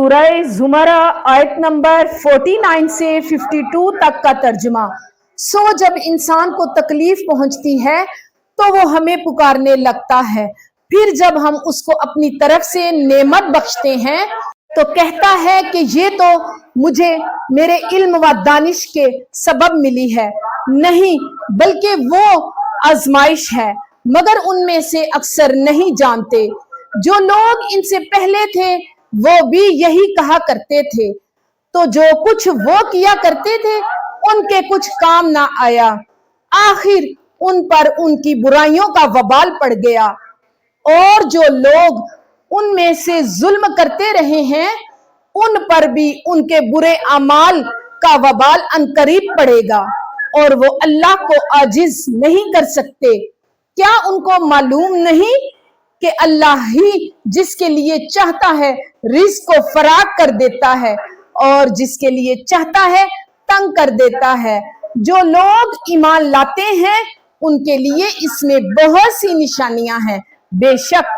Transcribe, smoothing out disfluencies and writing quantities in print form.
सूरह ज़ुमर आयत नंबर 49 से 52 तक का तर्जुमा। जब इंसान को तकलीफ पहुंचती है तो वो हमें पुकारने लगता है, फिर जब हम उसको अपनी तरफ से नेमत बख्शते हैं तो कहता है कि ये तो मुझे मेरे इल्म व दानिश के सबब मिली है। नहीं, बल्कि वो आजमाइश है, मगर उनमें से अक्सर नहीं जानते। जो लोग इनसे पहले थे वो भी यही कहा करते थे, तो जो कुछ वो किया करते थे उनके कुछ काम ना आया। आखिर उन पर उनकी बुराइयों का वबाल पड़ गया, और जो लोग उनमें से जुल्म करते रहे हैं उन पर भी उनके बुरे अमाल का वबाल अनकरीब पड़ेगा, और वो अल्लाह को आजिज नहीं कर सकते। क्या उनको मालूम नहीं कि अल्लाह ही जिसके लिए चाहता है रिज़्क़ को फराग कर देता है, और जिसके लिए चाहता है तंग कर देता है। जो लोग ईमान लाते हैं उनके लिए इसमें बहुत सी निशानियां हैं। बेशक